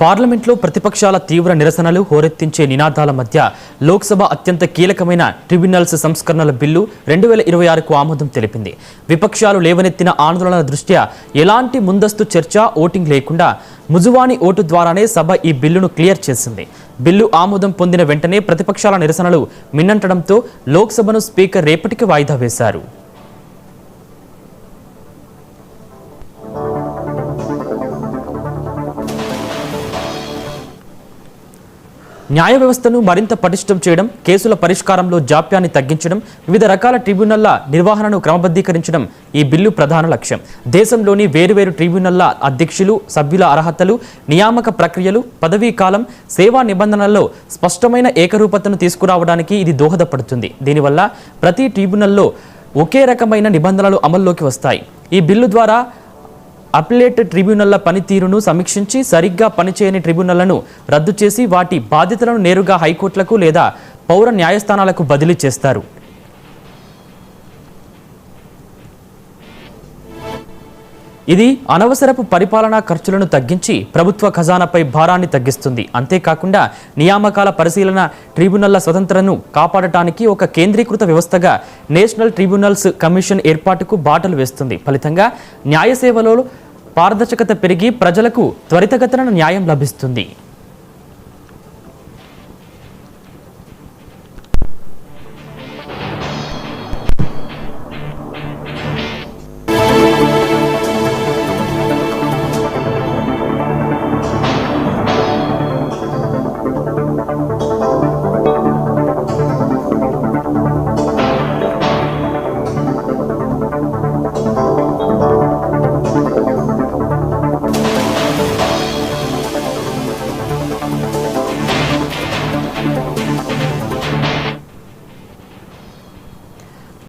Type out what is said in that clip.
పార్లమెంట్లో ప్రతిపక్షాల తీవ్ర నిరసనలు హోరెత్తించే నినాదాల మధ్య లోక్సభ అత్యంత కీలకమైన ట్రిబ్యునల్స్ సంస్కరణల బిల్లు 2026కు ఆమోదం తెలిపింది. విపక్షాలు లేవనెత్తిన ఆందోళనల దృష్ట్యా ఎలాంటి ముందస్తు చర్చ, ఓటింగ్ లేకుండా ముజువాని ఓటు ద్వారానే సభ ఈ బిల్లును క్లియర్ చేసింది. బిల్లు ఆమోదం పొందిన వెంటనే ప్రతిపక్షాల నిరసనలు మిన్నంటడంతో లోక్సభను స్పీకర్ రేపటికి వాయిదా వేశారు. న్యాయ వ్యవస్థను మరింత పటిష్టం చేయడం, కేసుల పరిష్కారంలో జాప్యాన్ని తగ్గించడం, వివిధ రకాల ట్రిబ్యునల్ల నిర్వహణను క్రమబద్ధీకరించడం ఈ బిల్లు ప్రధాన లక్ష్యం. దేశంలోని వేరువేరు ట్రిబ్యునల్ల అధ్యక్షులు, సభ్యుల అర్హతలు, నియామక ప్రక్రియలు, పదవీ కాలం, సేవా నిబంధనల్లో స్పష్టమైన ఏకరూపతను తీసుకురావడానికి ఇది దోహదపడుతుంది. దీనివల్ల ప్రతి ట్రిబ్యునల్లో ఒకే రకమైన నిబంధనలు అమల్లోకి వస్తాయి. ఈ బిల్లు ద్వారా అప్లేట్ ట్రిబ్యునల్ల పనితీరును సమీక్షించి సరిగ్గా పనిచేయని ట్రిబ్యునల్లను రద్దు చేసి వాటి బాధ్యతలను నేరుగా హైకోర్టులకు లేదా పౌర న్యాయస్థానాలకు బదిలీ చేస్తారు. ఇది అనవసరపు పరిపాలనా ఖర్చులను తగ్గించి ప్రభుత్వ ఖజానాపై భారాన్ని తగ్గిస్తుంది. అంతేకాకుండా నియామకాల పరిశీలన, ట్రిబ్యునల్ల స్వతంత్రతను కాపాడటానికి ఒక కేంద్రీకృత వ్యవస్థగా నేషనల్ ట్రిబ్యునల్స్ కమిషన్ ఏర్పాటుకు బాటలు వేస్తుంది. ఫలితంగా న్యాయ సేవలో పారదర్శకత పెరిగి ప్రజలకు త్వరితగతిన న్యాయం లభిస్తుంది.